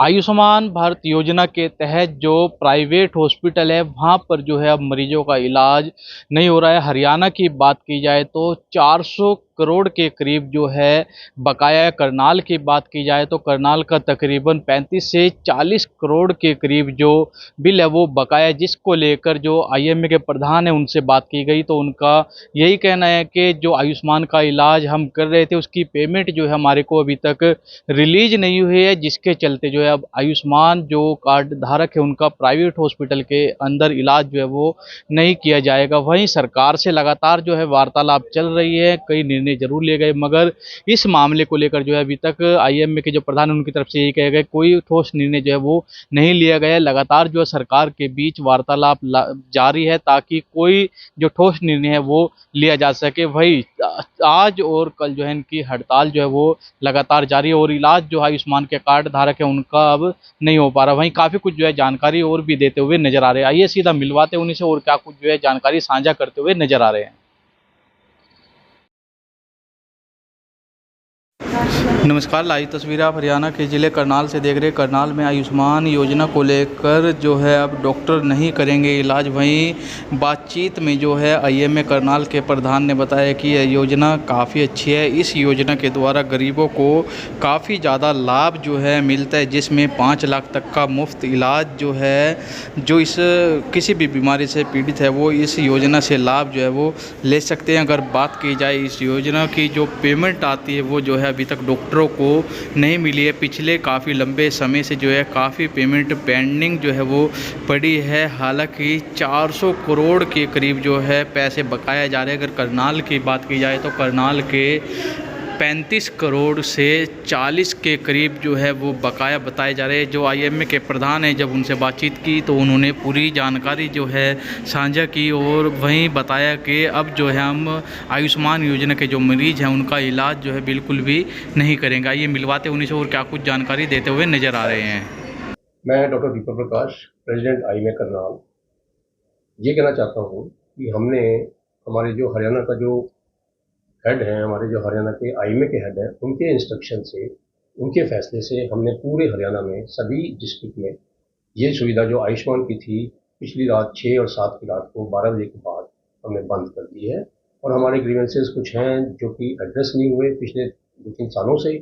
आयुष्मान भारत योजना के तहत जो प्राइवेट हॉस्पिटल है वहाँ पर जो है अब मरीजों का इलाज नहीं हो रहा है। हरियाणा की बात की जाए तो 400 करोड़ के करीब जो है बकाया है। करनाल की बात की जाए तो करनाल का तकरीबन 35 से 40 करोड़ के करीब जो बिल है वो बकाया है, जिसको लेकर जो आईएमए के प्रधान है उनसे बात की गई तो उनका यही कहना है कि जो आयुष्मान का इलाज हम कर रहे थे उसकी पेमेंट जो है हमारे को अभी तक रिलीज नहीं हुई है, जिसके चलते जो है अब आयुष्मान जो कार्ड धारक है उनका प्राइवेट हॉस्पिटल के अंदर इलाज जो है वो नहीं किया जाएगा। वहीं सरकार से लगातार जो है वार्तालाप चल रही है, कई निर्णय जरूर लिए गए, मगर इस मामले को लेकर जो है अभी तक आईएमए के जो प्रधान उनकी तरफ से यही कहे गए कोई ठोस निर्णय जो है वो नहीं लिया गया। लगातार जो है सरकार के बीच वार्तालाप जारी है ताकि कोई जो ठोस निर्णय है वो लिया जा सके। वही आज और कल जो है इनकी हड़ताल जो है वो लगातार जारी है और इलाज जो आयुष्मान के कार्ड धारक है उनका अब नहीं हो पा रहा। वहीं काफ़ी कुछ जो है जानकारी और भी देते हुए नजर आ रहे हैं। आइए सीधा मिलवाते हैं उन्हीं से और क्या कुछ जो है जानकारी साझा करते हुए नजर आ रहे हैं। नमस्कार, लाइव तस्वीर आप हरियाणा के ज़िले करनाल से देख रहे हैं। करनाल में आयुष्मान योजना को लेकर जो है अब डॉक्टर नहीं करेंगे इलाज। वहीं बातचीत में जो है आईएमए करनाल के प्रधान ने बताया कि यह योजना काफ़ी अच्छी है। इस योजना के द्वारा गरीबों को काफ़ी ज़्यादा लाभ जो है मिलता है, जिसमें 5 लाख तक का मुफ्त इलाज जो है जो इस किसी भी बीमारी से पीड़ित है वो इस योजना से लाभ जो है वो ले सकते हैं। अगर बात की जाए इस योजना की जो पेमेंट आती है वो जो है अभी तक डॉक्टरों को नहीं मिली है। पिछले काफ़ी लंबे समय से जो है काफ़ी पेमेंट पेंडिंग जो है वो पड़ी है। हालांकि 400 करोड़ के करीब जो है पैसे बकाया जा रहे हैं। अगर करनाल की बात की जाए तो करनाल के 35 करोड़ से 40 के करीब जो है वो बकाया बताए जा रहे हैं। जो आईएमए के प्रधान हैं, जब उनसे बातचीत की तो उन्होंने पूरी जानकारी जो है साझा की और वहीं बताया कि अब जो है हम आयुष्मान योजना के जो मरीज हैं उनका इलाज जो है बिल्कुल भी नहीं करेंगे। आइए मिलवाते उन्हीं से और क्या कुछ जानकारी देते हुए नज़र आ रहे हैं। मैं doctor Deepak Prakash, president IMA Karnal, ये कहना चाहता हूँ कि हमने हमारे जो हरियाणा का जो हेड हैं, हमारे जो हरियाणा के आईएमए के हेड हैं, उनके इंस्ट्रक्शन से, उनके फैसले से हमने पूरे हरियाणा में सभी डिस्ट्रिक्ट में ये सुविधा जो आयुष्मान की थी पिछली रात 6 और 7 की रात को 12 बजे के बाद हमने बंद कर दी है। और हमारे ग्रीवेंसेस कुछ हैं जो कि एड्रेस नहीं हुए पिछले 2-3 सालों से,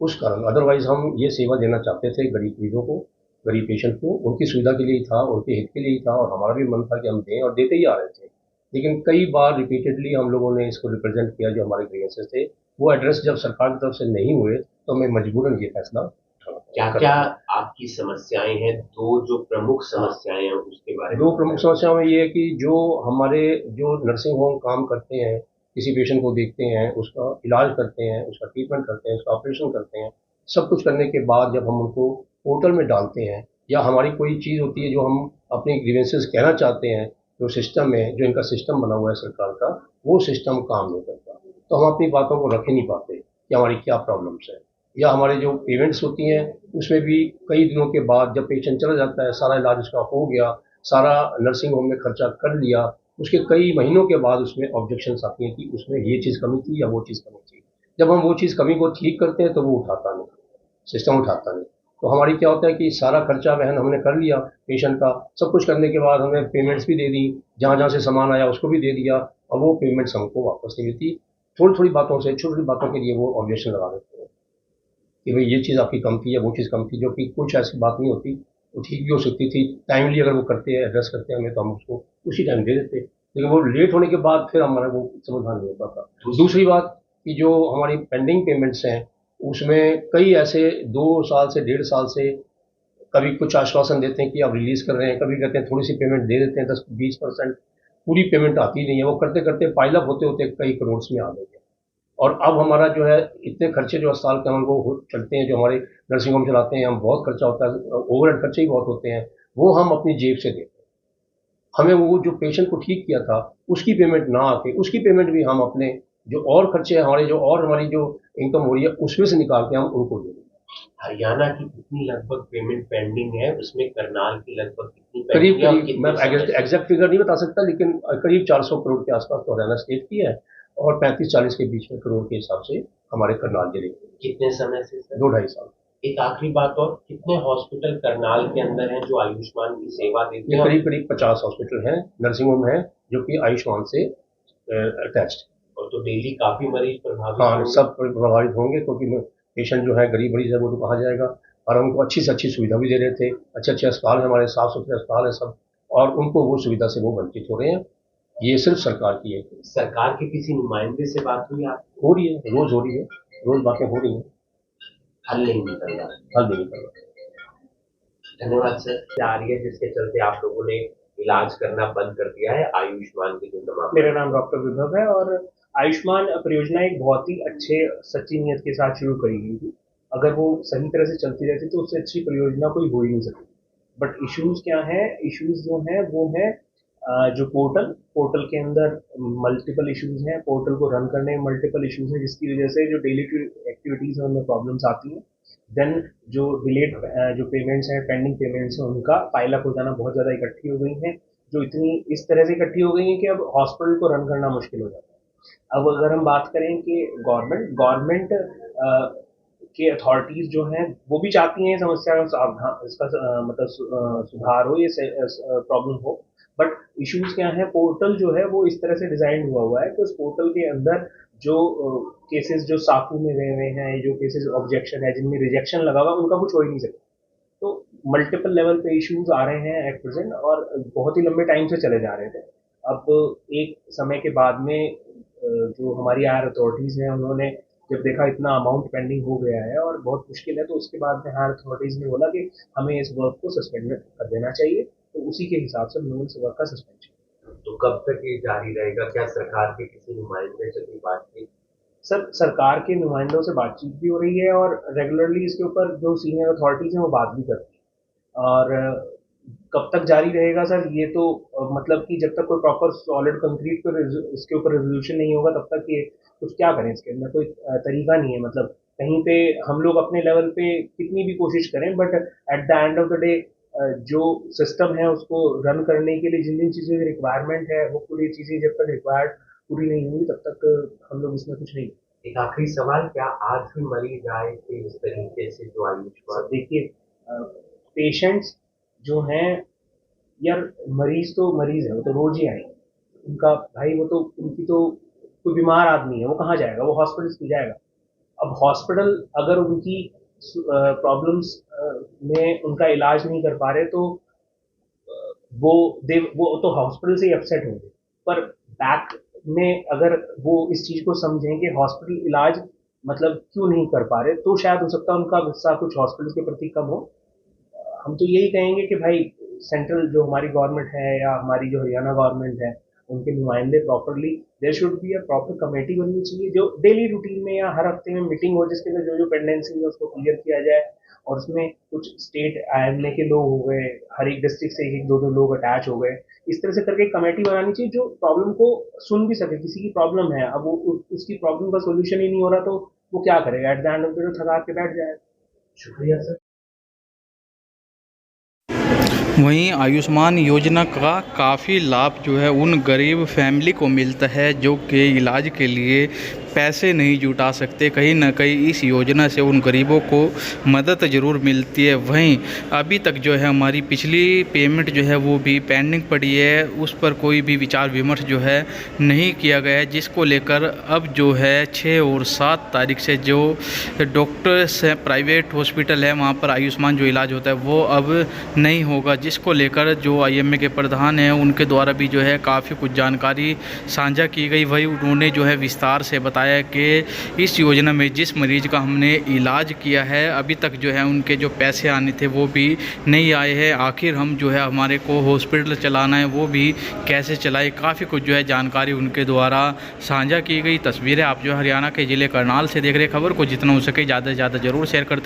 उस कारण अदरवाइज हम ये सेवा देना चाहते थे गरीब मरीजों को, गरीब पेशेंट को, उनकी सुविधा के लिए ही था, उनके हित के लिए ही था और हमारा भी मन था कि हम दें और देते ही आ रहे थे। लेकिन कई बार रिपीटेडली हम लोगों ने इसको रिप्रेजेंट किया, जो हमारे ग्रीवेंसेस थे वो एड्रेस जब सरकार की तरफ से नहीं हुए तो हमें मजबूरन ये फैसला उठाना क्या पड़ा। क्या आपकी समस्याएं हैं? दो जो प्रमुख समस्याएं हैं उसके बारे में। दो प्रमुख समस्याओं में ये है कि जो हमारे जो नर्सिंग होम काम करते हैं, किसी पेशेंट को देखते हैं, उसका इलाज करते हैं, उसका ट्रीटमेंट करते हैं, उसका ऑपरेशन करते हैं, सब कुछ करने के बाद जब हम उनको पोर्टल में डालते हैं या हमारी कोई चीज़ होती है जो हम अपने ग्रीवेंसेस कहना चाहते हैं, जो सिस्टम है, जो इनका सिस्टम बना हुआ है सरकार का, वो सिस्टम काम नहीं करता। तो हम अपनी बातों को रख ही नहीं पाते कि हमारी क्या प्रॉब्लम्स है, या हमारे जो पेमेंट्स होती हैं उसमें भी कई दिनों के बाद जब पेशेंट चला जाता है, सारा इलाज उसका हो गया, सारा नर्सिंग होम में खर्चा कर लिया, उसके कई महीनों के बाद उसमें ऑब्जेक्शंस आती हैं कि उसमें ये चीज़ कमी थी या वो चीज़ कमी थी। जब हम वो चीज़ कमी को ठीक करते हैं तो वो उठाता नहीं, सिस्टम उठाता नहीं। तो हमारी क्या होता है कि सारा खर्चा वहन हमने कर लिया पेशेंट का, सब कुछ करने के बाद हमें पेमेंट्स भी दे दी, जहाँ जहाँ से सामान आया उसको भी दे दिया और वो पेमेंट्स हमको वापस नहीं मिलती। थोड़ी थोड़ी बातों से, छोटी छोटी बातों के लिए वो ऑब्जेक्शन लगा देते हैं कि भाई ये चीज़ आपकी कम थी या वो चीज़ कम थी, जो कि कुछ ऐसी बात नहीं होती, वो ठीक भी हो सकती थी। टाइमली अगर वो करते हैं, एड्रेस करते हैं हमें, तो हम उसको उसी टाइम दे देते, लेकिन वो लेट होने के बाद फिर हमारा वो समाधान नहीं हो पाता। दूसरी बात कि जो हमारी पेंडिंग पेमेंट्स हैं उसमें कई ऐसे 2 साल से 1.5 साल से कभी कुछ आश्वासन देते हैं कि आप रिलीज़ कर रहे हैं, कभी कहते हैं थोड़ी सी पेमेंट दे देते हैं 10-20%, पूरी पेमेंट आती नहीं है। वो करते करते पाइल अप होते होते कई करोड़ में आ गई है। और अब हमारा जो है इतने खर्चे जो अस्पताल के हमको चलते हैं, जो हमारे नर्सिंग होम चलाते हैं, हम बहुत खर्चा होता है, ओवरहेड खर्चे ही बहुत होते हैं, वो हम अपनी जेब से देते हैं। हमें वो जो पेशेंट को ठीक किया था उसकी पेमेंट ना आके उसकी पेमेंट भी हम अपने जो और खर्चे हैं हमारे, जो और हमारी जो इनकम हो रही है उसमें से निकाल के हम उनको दे देंगे। हरियाणा की कितनी लगभग पेमेंट पेंडिंग है, उसमें करनाल की लगभग कितनी करीब पेंडिंग है और करीब कितने मैं समय से? एग्जैक्ट फिगर नहीं बता सकता, लेकिन करीब 400 करोड़ के आसपास तो हरियाणा स्टेट की है और 35-40 के बीच में करोड़ के हिसाब से हमारे करनाल जिले की। कितने समय से सर? 2-2.5 साल। एक आखिरी बात और, कितने हॉस्पिटल करनाल के अंदर हैं जो आयुष्मान की सेवा देते ये हैं? करीब करीब 50 हॉस्पिटल हैं, नर्सिंग होम हैं जो कि आयुष्मान से अटैच्ड। और तो डेली काफी मरीज प्रभावित हाँ, होंगे। सब प्रभावित होंगे क्योंकि पेशेंट जो है गरीब मरीज है वो तो कहाँ जाएगा, और उनको अच्छी से अच्छी सुविधा भी दे रहे थे, अच्छे अच्छे अस्पताल हैं हमारे, साफ सुथरे अस्पताल हैं सब, और उनको वो सुविधा से वो वंचित हो रहे हैं। ये सिर्फ सरकार की है। सरकार के किसी नुमाइंदे से बात हुई आप? हो रही है, रोज हो रही है, रोज बातें हो रही हैं, हल नहीं निकल रहा। हल नहीं निकल रहा। धन्यवाद सर। आ रही है जिसके चलते आप लोगों ने इलाज करना बंद कर दिया है आयुष्मान के जो तमाम। मेरा नाम डॉक्टर विभव है और आयुष्मान परियोजना एक बहुत ही अच्छे सच्ची नियत के साथ शुरू करी गई थी। अगर वो सही तरह से चलती रहती तो उससे अच्छी परियोजना कोई हो ही नहीं सकती। बट इश्यूज क्या हैं? इश्यूज जो हैं वो है जो पोर्टल के अंदर मल्टीपल इश्यूज हैं, पोर्टल को रन करने में मल्टीपल इश्यूज हैं, जिसकी वजह से जो डेली एक्टिविटीज हैं उनमें प्रॉब्लम्स आती हैं। देन जो डिलेड जो पेमेंट्स हैं, पेंडिंग पेमेंट्स हैं, उनका पाइलअप हो जाना बहुत ज़्यादा इकट्ठी हो गई हैं, जो इतनी इस तरह से इकट्ठी हो गई हैं कि अब हॉस्पिटल को रन करना मुश्किल हो जाता है। अब अगर हम बात करें कि गवर्नमेंट के अथॉरिटीज़ जो हैं वो भी चाहती हैं समस्या का सावधान इसका सुधार हो, ये प्रॉब्लम हो। बट इश्यूज क्या है? पोर्टल जो है वो इस तरह से डिज़ाइन हुआ है कि उस पोर्टल के अंदर जो केसेस जो साकू में गए हुए हैं, जो केसेस ऑब्जेक्शन है, जिनमें रिजेक्शन लगा हुआ, उनका कुछ हो ही नहीं सकता। तो मल्टीपल लेवल पे इश्यूज आ रहे हैं एट प्रेजेंट और बहुत ही लंबे टाइम से चले जा रहे थे। अब एक समय के बाद में जो हमारी हायर अथॉरिटीज़ हैं उन्होंने जब देखा इतना अमाउंट पेंडिंग हो गया है और बहुत मुश्किल है, तो उसके बाद में हायर अथॉरिटीज़ ने बोला कि हमें इस वर्क को सस्पेंड कर देना चाहिए। तो उसी के हिसाब से हमने इस वर्क का सस्पेंशन। तो कब तक ये जारी रहेगा? क्या सरकार के किसी नुमाइंदे से कोई बातचीत? सर, सरकार के नुमाइंदों से बातचीत भी हो रही है और रेगुलरली इसके ऊपर जो सीनियर अथॉरिटीज़ हैं वो बात भी करती हैं। और कब तक जारी रहेगा सर, ये तो मतलब कि जब तक कोई प्रॉपर सॉलिड कंक्रीट पर इसके ऊपर रेजोल्यूशन नहीं होगा तब तक ये कुछ क्या करें, इसके अंदर कोई तरीका नहीं है। मतलब कहीं पे हम लोग अपने लेवल पे कितनी भी कोशिश करें, but at the end of the day जो सिस्टम है उसको रन करने के लिए जिन जिन चीज़ों की रिक्वायरमेंट है वो पूरी चीज़ें जब तक रिक्वायर्ड पूरी नहीं होंगी तब तक हम लोग इसमें कुछ नहीं। एक आखिरी सवाल, क्या आज भी मरीज आए थे इस तरीके से जो आयुष्मान? देखिए, पेशेंट्स जो हैं यार, मरीज तो मरीज है, वो तो रोज ही आएंगे। उनका भाई वो तो उनकी तो कोई बीमार आदमी है, वो कहाँ जाएगा? वो हॉस्पिटल क्यों जाएगा? अब हॉस्पिटल अगर उनकी प्रॉब्लम्स में उनका इलाज नहीं कर पा रहे तो वो तो हॉस्पिटल से ही अपसेट होंगे। पर बैक में अगर वो इस चीज़ को समझें कि हॉस्पिटल इलाज मतलब क्यों नहीं कर पा रहे, तो शायद हो सकता है उनका गुस्सा कुछ हॉस्पिटल के प्रति कम हो। हम तो यही कहेंगे कि भाई सेंट्रल जो हमारी गवर्नमेंट है या हमारी जो हरियाणा गवर्नमेंट है, उनके नुमाइंदे properly there should be a proper committee बननी चाहिए जो डेली रूटीन में या हर हफ्ते में मीटिंग हो, जिसके अंदर जो जो पेंडेंसी है उसको क्लियर किया जाए। और उसमें कुछ स्टेट आईएमए के लोग हो गए, हर एक डिस्ट्रिक्ट से एक दो दो लोग अटैच हो गए, इस तरह से करके एक कमेटी बनानी चाहिए जो प्रॉब्लम को सुन भी सके। किसी की प्रॉब्लम है, अब वो उसकी प्रॉब्लम का सोल्यूशन ही नहीं हो रहा तो वो क्या करेगा? At the end of the day थका के बैठ जाएगा। शुक्रिया सर। वहीं आयुष्मान योजना का काफ़ी लाभ जो है उन गरीब फैमिली को मिलता है जो कि इलाज के लिए पैसे नहीं जुटा सकते। कहीं ना कहीं इस योजना से उन गरीबों को मदद ज़रूर मिलती है। वहीं अभी तक जो है हमारी पिछली पेमेंट जो है वो भी पेंडिंग पड़ी है, उस पर कोई भी विचार विमर्श जो है नहीं किया गया है, जिसको लेकर अब जो है 6 और 7 तारीख से जो डॉक्टर्स हैं, प्राइवेट हॉस्पिटल है, वहाँ पर आयुष्मान जो इलाज होता है वो अब नहीं होगा, जिसको लेकर जो आईएमए के प्रधान हैं उनके द्वारा भी जो है काफ़ी कुछ जानकारी साझा की गई। वही उन्होंने जो है विस्तार से बताया कि इस योजना में जिस मरीज का हमने इलाज किया है अभी तक जो है उनके जो पैसे आने थे वो भी नहीं आए हैं। आखिर हम जो है हमारे को हॉस्पिटल चलाना है वो भी कैसे चलाए, काफ़ी कुछ जो है जानकारी उनके द्वारा साझा की गई। तस्वीरें आप जो हरियाणा के ज़िले करनाल से देख रहे, खबर को जितना हो सके ज़्यादा से ज़्यादा ज़रूर शेयर करते